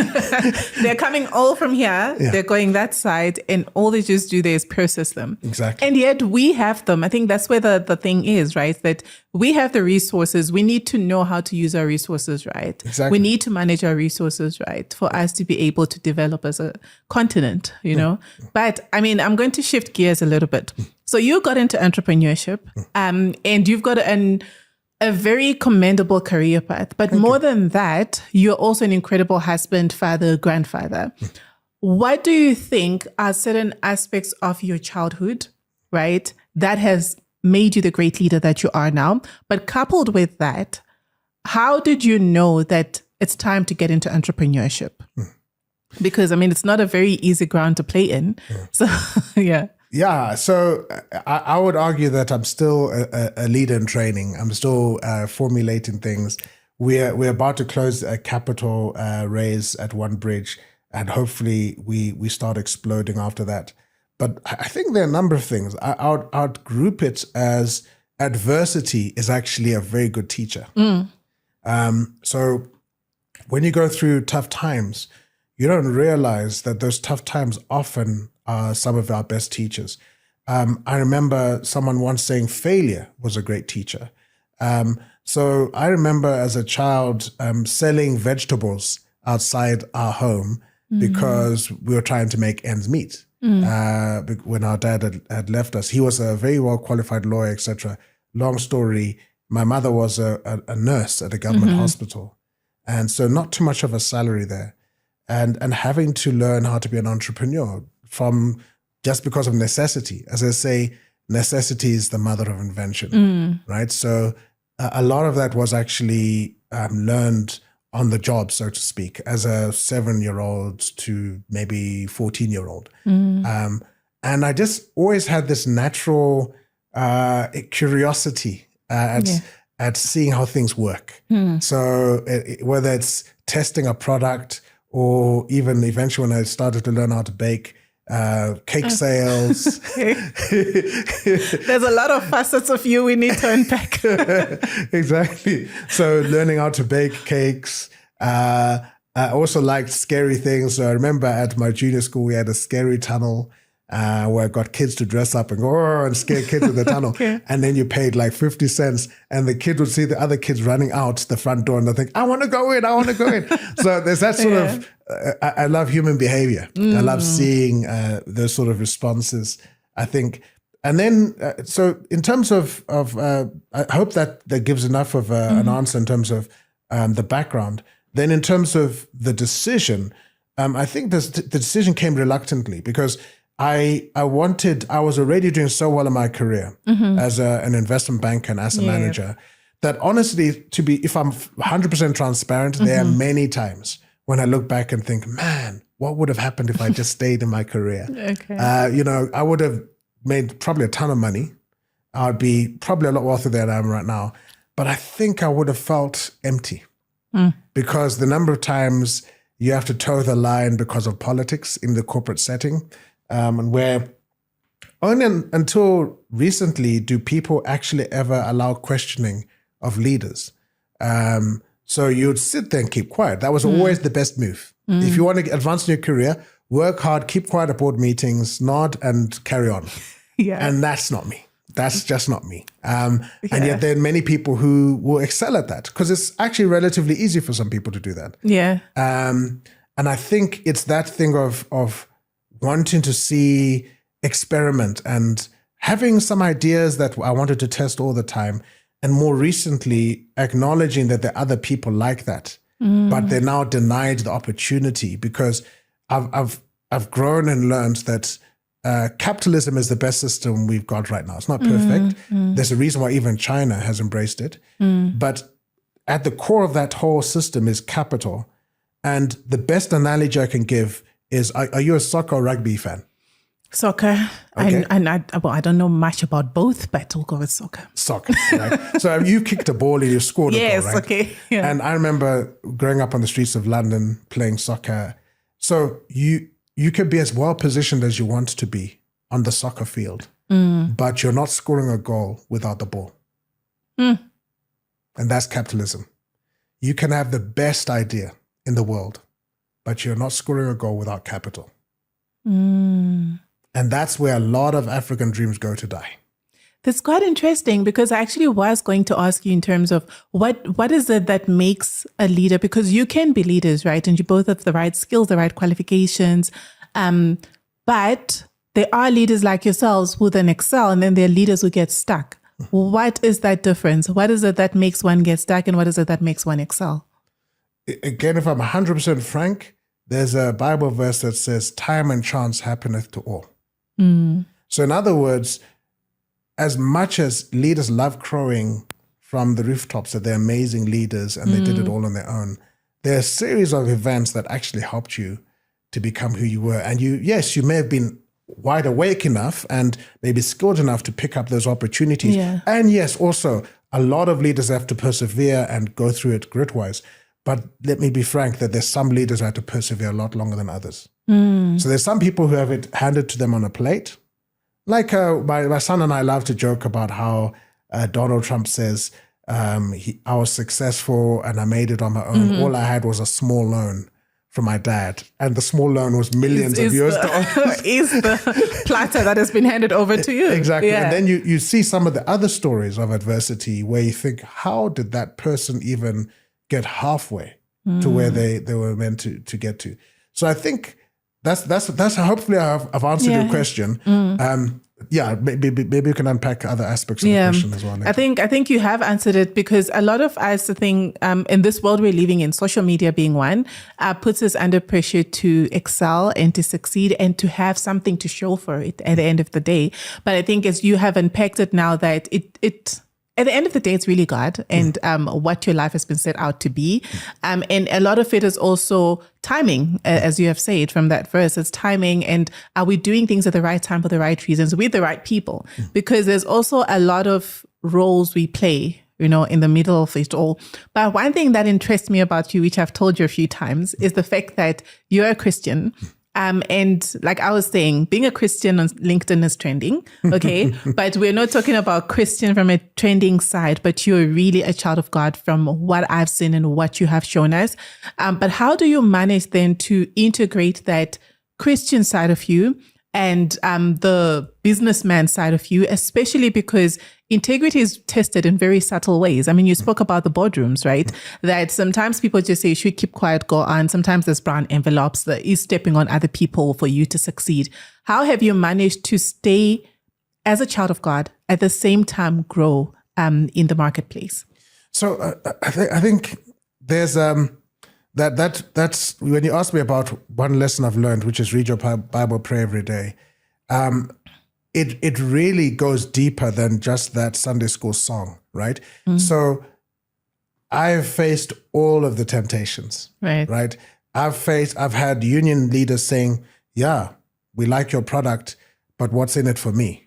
They're coming all from here. They're going that side, and all they just do there is process them. Exactly. And yet we have them. I think that's where the thing is, right? That we have the resources. We need to know how to use our resources right. Exactly. We need to manage our resources right for us to be able to develop as a continent, you know? But I mean, I'm going to shift gears a little bit. So you got into entrepreneurship, and you've got a very commendable career path. But more than that, you're also an incredible husband, father, grandfather. What do you think are certain aspects of your childhood, right, that has made you the great leader that you are now? But coupled with that, how did you know that it's time to get into entrepreneurship? Because, I mean, it's not a very easy ground to play in. So, Yeah, so I would argue that I'm still a leader in training. I'm still formulating things. We're about to close a capital raise at One Bridge, and hopefully we start exploding after that. But I think there are a number of things. I'd group it as adversity is actually a very good teacher. So when you go through tough times, you don't realize that those tough times often are some of our best teachers. I remember someone once saying failure was a great teacher. So I remember as a child selling vegetables outside our home because we were trying to make ends meet. When our dad had left us, he was a very well qualified lawyer, etc. Long story, my mother was a nurse at a government hospital. And so not too much of a salary there. And having to learn how to be an entrepreneur from just because of necessity. As I say, necessity is the mother of invention, right? So a lot of that was actually learned on the job, so to speak, as a 7-year-old to maybe 14-year-old. And I just always had this natural curiosity at seeing how things work. So whether it's testing a product, or even eventually when I started to learn how to bake, cake sales. There's a lot of facets of you we need to unpack. Exactly. So learning how to bake cakes. I also liked scary things. So I remember at my junior school, we had a scary tunnel where I got kids to dress up and go and scare kids in the tunnel. Okay. And then you paid like 50 cents and the kid would see the other kids running out the front door and they think, I want to go in. So there's that sort of, I love human behavior. I love seeing those sort of responses, I think. And then, so in terms of I hope that gives enough of an answer in terms of the background. Then in terms of the decision, I think the decision came reluctantly because I was already doing so well in my career as an investment banker and asset manager that honestly, if I'm 100% transparent, there are many times when I look back and think, man, what would have happened if I just stayed in my career? Okay. I would have made probably a ton of money. I'd be probably a lot wealthier than I am right now. But I think I would have felt empty because the number of times you have to toe the line because of politics in the corporate setting, and where only until recently do people actually ever allow questioning of leaders. So you'd sit there and keep quiet. That was always the best move. If you want to advance in your career, work hard, keep quiet at board meetings, nod and carry on. And that's not me. That's just not me. And yet there are many people who will excel at that because it's actually relatively easy for some people to do that. And I think it's that thing of wanting to see experiment and having some ideas that I wanted to test all the time. And more recently, acknowledging that there are other people like that, but they're now denied the opportunity because I've grown and learned that capitalism is the best system we've got right now. It's not perfect. There's a reason why even China has embraced it. But at the core of that whole system is capital. And the best analogy I can give is, are you a soccer or rugby fan? Soccer. Okay. I don't know much about both, but we'll go with soccer. Soccer, right? So you kicked a ball and you scored a goal, right? Yes, okay. Yeah. And I remember growing up on the streets of London playing soccer. So you could be as well positioned as you want to be on the soccer field, but you're not scoring a goal without the ball. And that's capitalism. You can have the best idea in the world, but you're not scoring a goal without capital. And that's where a lot of African dreams go to die. That's quite interesting because I actually was going to ask you in terms of what is it that makes a leader? Because you can be leaders, right? And you both have the right skills, the right qualifications. But there are leaders like yourselves who then excel, and then there are leaders who get stuck. What is that difference? What is it that makes one get stuck, and what is it that makes one excel? Again, if I'm 100% frank, there's a Bible verse that says, time and chance happeneth to all. So in other words, as much as leaders love crowing from the rooftops that they're amazing leaders and they did it all on their own, there are a series of events that actually helped you to become who you were. And you may have been wide awake enough and maybe skilled enough to pick up those opportunities. And yes, also a lot of leaders have to persevere and go through it grit-wise. But let me be frank that there's some leaders who have to persevere a lot longer than others. So there's some people who have it handed to them on a plate. Like my son and I love to joke about how Donald Trump says, I was successful and I made it on my own. All I had was a small loan from my dad. And the small loan was millions of US dollars. Is the platter that has been handed over to you. Exactly. And then you see some of the other stories of adversity where you think, how did that person even get halfway to where they were meant to get to? So I think that's hopefully I've answered your question. Maybe you can unpack other aspects of the question as well. Naki. I think you have answered it because a lot of us, I think, in this world we're living in, social media being one, puts us under pressure to excel and to succeed and to have something to show for it at the end of the day. But I think as you have unpacked it now, that it at the end of the day, it's really God and what your life has been set out to be. And a lot of it is also timing, as you have said from that verse. It's timing, and are we doing things at the right time for the right reasons with the right people? Because there's also a lot of roles we play, in the middle of it all. But one thing that interests me about you, which I've told you a few times, is the fact that you're a Christian. And like I was saying, being a Christian on LinkedIn is trending, okay? But we're not talking about Christian from a trending side, but you're really a child of God from what I've seen and what you have shown us. But how do you manage then to integrate that Christian side of you and the businessman side of you, especially because integrity is tested in very subtle ways. I mean, you spoke about the boardrooms, right? That sometimes people just say, you should keep quiet, go on. Sometimes there's brown envelopes that is stepping on other people for you to succeed. How have you managed to stay as a child of God, at the same time grow in the marketplace? So I think there's that's when you ask me about one lesson I've learned, which is read your Bible, pray every day. It really goes deeper than just that Sunday school song, right? So I've faced all of the temptations, right? I've had union leaders saying, yeah, we like your product, but what's in it for me?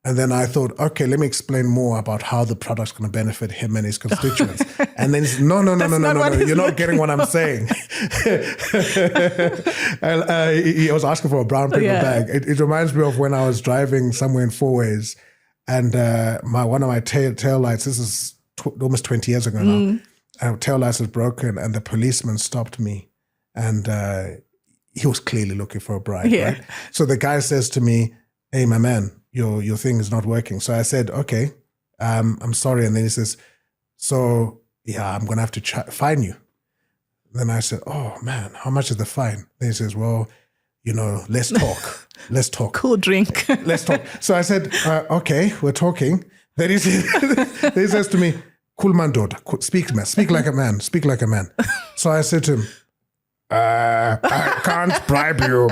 And then I thought, okay, let me explain more about how the product's going to benefit him and his constituents. And then he said, no, you're not getting what I'm saying. He was asking for a brown paper bag. It reminds me of when I was driving somewhere in Four Ways, and one of my tail lights, this is almost 20 years ago now, tail lights was broken, and the policeman stopped me, and he was clearly looking for a bribe, right? So the guy says to me, hey, my man, your thing is not working. So I said, okay, I'm sorry. And then he says, so yeah, I'm going to have to fine you. Then I said, oh man, how much is the fine? Then he says, well, let's talk. Let's talk. Cool drink. Let's talk. So I said, okay, we're talking. Then he says to me, cool man, daughter, speak like a man, speak like a man. So I said to him, I can't bribe you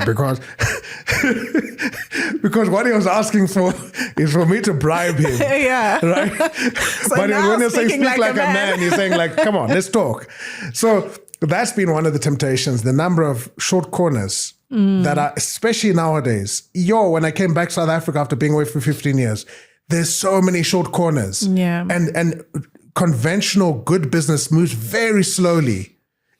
because what he was asking for is for me to bribe him. Yeah. Right? So but when you're saying speak like a man, you're saying like, come on, let's talk. So that's been one of the temptations, the number of short corners that are, especially nowadays. When I came back to South Africa after being away for 15 years, there's so many short corners. Yeah. And conventional good business moves very slowly.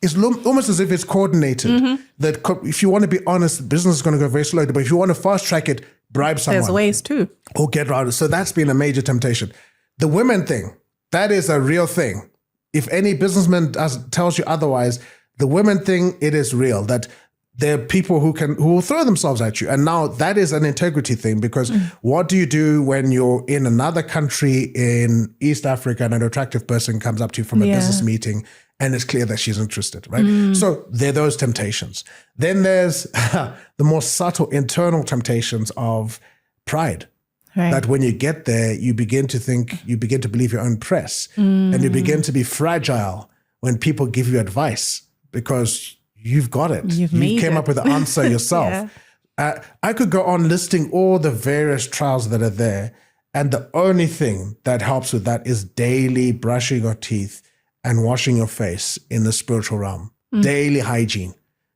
It's almost as if it's coordinated. That if you want to be honest, business is going to go very slowly. But if you want to fast track it, bribe someone. There's ways too. Or get around it. So that's been a major temptation. The women thing, that is a real thing. If any businessman tells you otherwise, the women thing, it is real. That there are people who will throw themselves at you. And now that is an integrity thing, because what do you do when you're in another country in East Africa and an attractive person comes up to you from a business meeting and it's clear that she's interested, right? So there are those temptations. Then there's the more subtle internal temptations of pride. Right. That when you get there, you begin to believe your own press, and you begin to be fragile when people give you advice because you've got it. You came up with the answer yourself. I could go on listing all the various trials that are there, and the only thing that helps with that is daily brushing your teeth and washing your face in the spiritual realm, daily hygiene.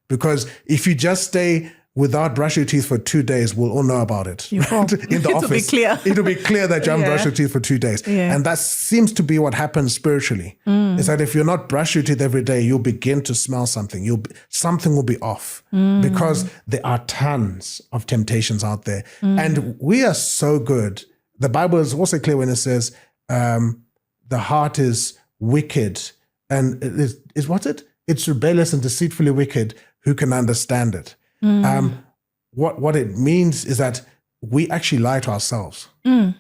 Because if you just stay without brushing your teeth for 2 days, we'll all know about it. Right? In the office. It'll be clear that you haven't brushed your teeth for 2 days. And that seems to be what happens spiritually. Is that if you're not brushing your teeth every day, you'll begin to smell something. Something will be off because there are tons of temptations out there. And we are so good. The Bible is also clear when it says the heart is wicked and it's rebellious and deceitfully wicked. Who can understand it? What it means is that we actually lie to ourselves. And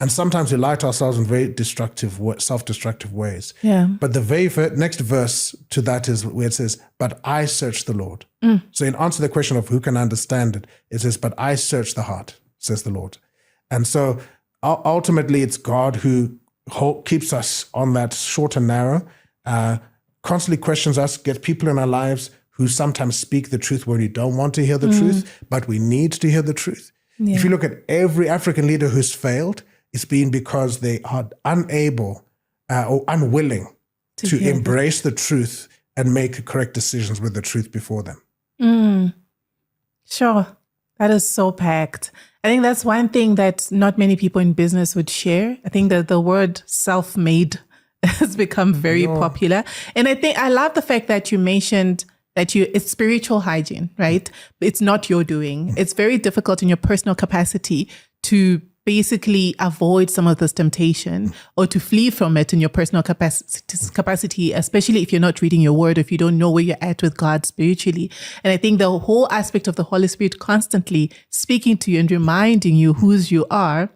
sometimes we lie to ourselves in very destructive, self-destructive ways. But the very next verse to that is where it says, but I search the Lord. So in answer to the question of who can understand it, it says, but I search the heart, says the Lord. And so ultimately it's God who keeps us on that short and narrow, constantly questions us, gets people in our lives who sometimes speak the truth when we don't want to hear the truth, but we need to hear the truth. If you look at every African leader who's failed, it's been because they are unable or unwilling to embrace the truth and make correct decisions with the truth before them. Sure. That is so packed. I think that's one thing that not many people in business would share. I think that the word self-made has become very popular. And I love the fact that you mentioned that it's spiritual hygiene, right? It's not your doing. It's very difficult in your personal capacity to basically avoid some of this temptation or to flee from it in your personal capacity, especially if you're not reading your word, if you don't know where you're at with God spiritually. And I think the whole aspect of the Holy Spirit constantly speaking to you and reminding you whose you are,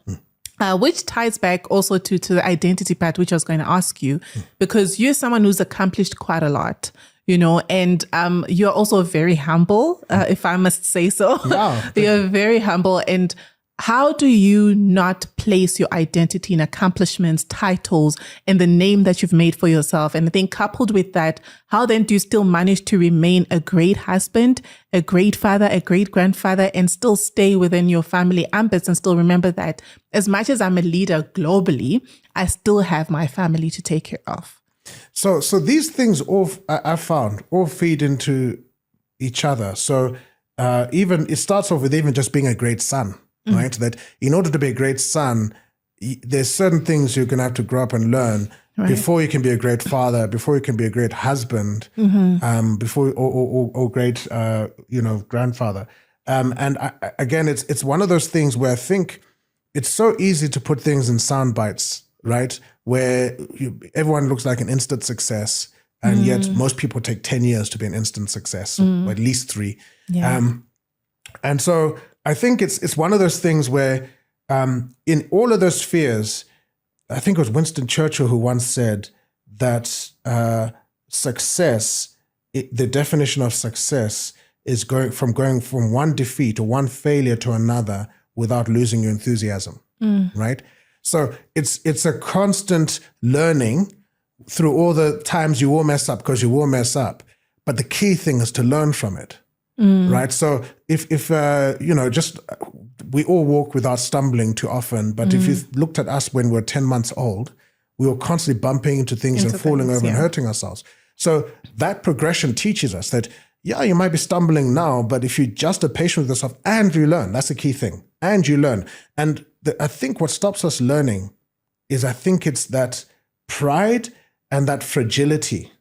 which ties back also to the identity part, which I was going to ask you, because you're someone who's accomplished quite a lot, you know, and you're also very humble, if I must say so. Wow. You're very humble. And how do you not place your identity in accomplishments, titles, and the name that you've made for yourself? And I think coupled with that, how then do you still manage to remain a great husband, a great father, a great grandfather, and still stay within your family ambits and still remember that as much as I'm a leader globally, I still have my family to take care of? So these things all I found all feed into each other. So even it starts off with even just being a great son. Right? That in order to be a great son, there's certain things you're going to have to grow up and learn before you can be a great father, before you can be a great husband, before or great, grandfather. Again, it's one of those things where I think it's so easy to put things in sound bites, right? Where everyone looks like an instant success, and yet most people take 10 years to be an instant success, or at least 3. Yeah. And so I think it's one of those things where in all of those spheres, I think it was Winston Churchill who once said that success, the definition of success is going from one defeat or one failure to another without losing your enthusiasm, right? So it's a constant learning through all the times you will mess up, because you will mess up. But the key thing is to learn from it. Right. So if just we all walk without stumbling too often. But if you looked at us when we were 10 months old, we were constantly bumping into things and falling over and hurting ourselves. So that progression teaches us that, you might be stumbling now, but if you just are patient with yourself and you learn, that's the key thing. And you learn. And I think what stops us learning is I think it's that pride and that fragility,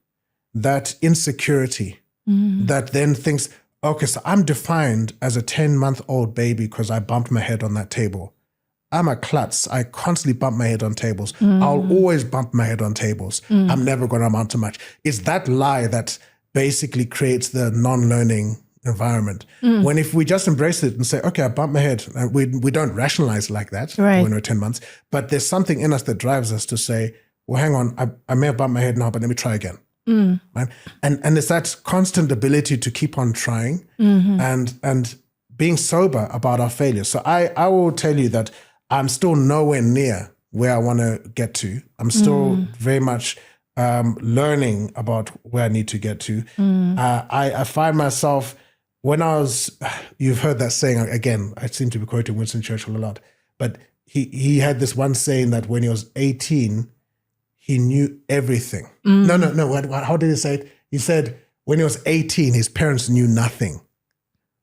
that insecurity, that then thinks, okay, so I'm defined as a 10-month-old baby because I bumped my head on that table. I'm a klutz. I constantly bump my head on tables. I'll always bump my head on tables. I'm never going to amount to much. It's that lie that basically creates the non-learning environment. When if we just embrace it and say, okay, I bumped my head, we don't rationalize like that when we're 10 months, but there's something in us that drives us to say, well, hang on, I may have bumped my head now, but let me try again. Right? And it's that constant ability to keep on trying and being sober about our failures. So I will tell you that I'm still nowhere near where I want to get to. I'm still very much learning about where I need to get to. I find myself, when I was, you've heard that saying, again, I seem to be quoting Winston Churchill a lot, but he had this one saying that when he was 18, he knew everything. No. How did he say it? He said when he was 18, his parents knew nothing,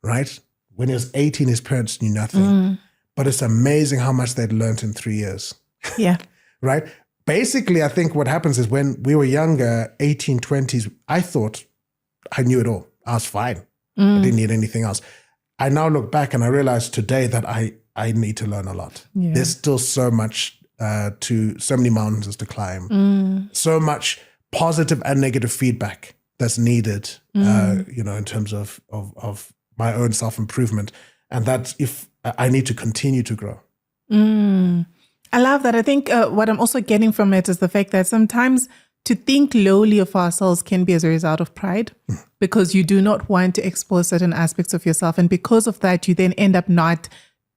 right? When he was 18, his parents knew nothing. But it's amazing how much they'd learned in 3 years. Yeah. Right? Basically, I think what happens is when we were younger, 18, 20s, I thought I knew it all. I was fine. I didn't need anything else. I now look back and I realize today that I need to learn a lot. Yeah. There's still so much so many mountains to climb, so much positive and negative feedback that's needed, in terms of my own self-improvement. And that if I need to continue to grow. I love that. I think what I'm also getting from it is the fact that sometimes to think lowly of ourselves can be as a result of pride because you do not want to expose certain aspects of yourself. And because of that, you then end up not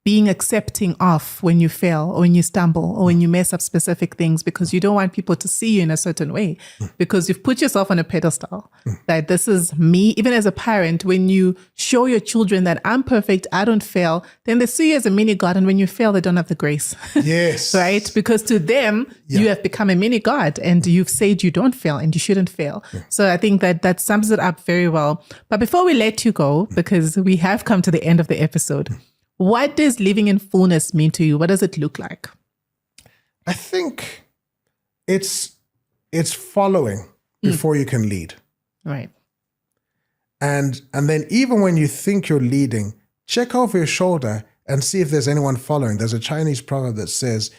being accepting of when you fail or when you stumble or when you mess up specific things because you don't want people to see you in a certain way because you've put yourself on a pedestal that this is me. Even as a parent, when you show your children that I'm perfect, I don't fail, then they see you as a mini God. And when you fail, they don't have the grace. Yes. Right? Because to them, you have become a mini God and you've said you don't fail and you shouldn't fail. Yeah. So I think that sums it up very well. But before we let you go, because we have come to the end of the episode, what does living in fullness mean to you? What does it look like? I think it's following before you can lead. Right. And then even when you think you're leading, check over your shoulder and see if there's anyone following. There's a Chinese proverb that says,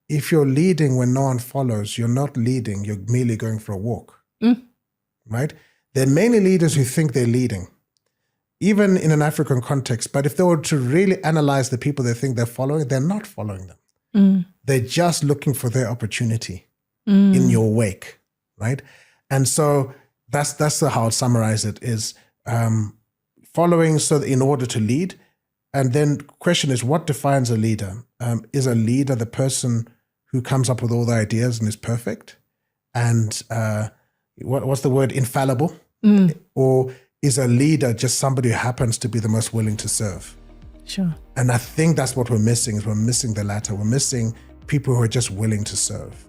if you're leading when no one follows, you're not leading, you're merely going for a walk. Right? There are many leaders who think they're leading, even in an African context. But if they were to really analyze the people they think they're following, they're not following them. They're just looking for their opportunity in your wake, right? And so that's how I'd summarize it, is following so that in order to lead. And then question is, what defines a leader? Is a leader the person who comes up with all the ideas and is perfect? And what's the word, infallible? Or is a leader just somebody who happens to be the most willing to serve? Sure. And I think that's what we're missing, is we're missing the latter. We're missing people who are just willing to serve.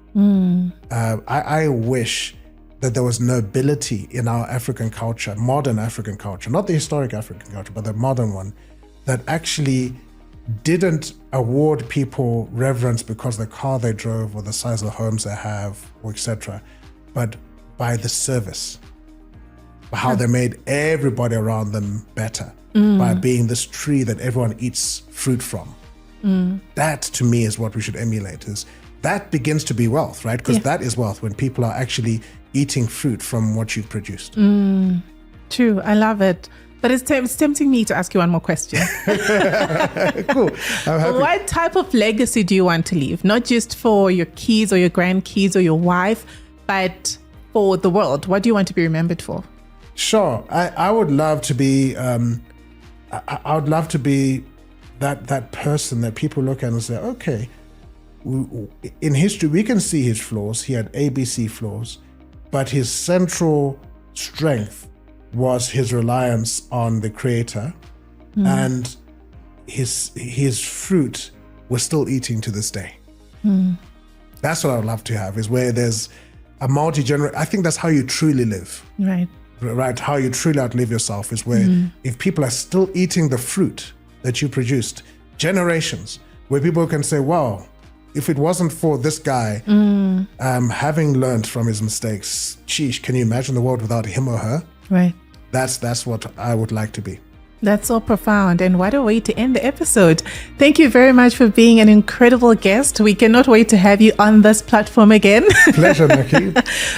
I wish that there was nobility in our African culture, modern African culture, not the historic African culture, but the modern one, that actually didn't award people reverence because the car they drove or the size of the homes they have, or etc., but by the service, how they made everybody around them better by being this tree that everyone eats fruit from. That to me is what we should emulate. Is that begins to be wealth, right? Because that is wealth, when people are actually eating fruit from what you've produced. True, I love it. But it's tempting me to ask you one more question. Cool. I'm happy. What type of legacy do you want to leave? Not just for your kids or your grandkids or your wife, but for the world. What do you want to be remembered for? Sure. I would love to be I would love to be that person that people look at and say, okay, in history we can see his flaws. He had ABC flaws, but his central strength was his reliance on the Creator, and his fruit we're still eating to this day. That's what I would love to have, is where there's a multi-generation. I think that's how you truly live. Right, how you truly outlive yourself is where if people are still eating the fruit that you produced, generations, where people can say, wow, if it wasn't for this guy having learned from his mistakes, sheesh, can you imagine the world without him or her? Right. That's what I would like to be. That's so profound, and what a way to end the episode. Thank you very much for being an incredible guest. We cannot wait to have you on this platform again. Pleasure, Naki.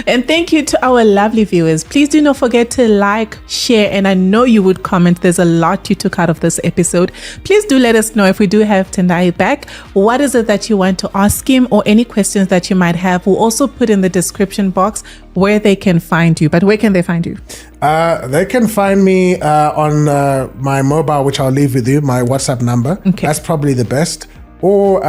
And thank you to our lovely viewers. Please do not forget to like, share, and I know you would comment. There's a lot you took out of this episode. Please do let us know if we do have Tendai back. What is it that you want to ask him, or any questions that you might have? We'll also put in the description box where they can find you. But where can they find you? They can find me on my mobile, which I'll leave with you, my WhatsApp number. Okay. That's probably the best. Or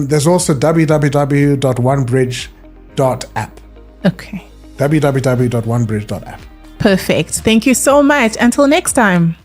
there's also www.onebridge.app. Okay. www.onebridge.app. Perfect. Thank you so much. Until next time.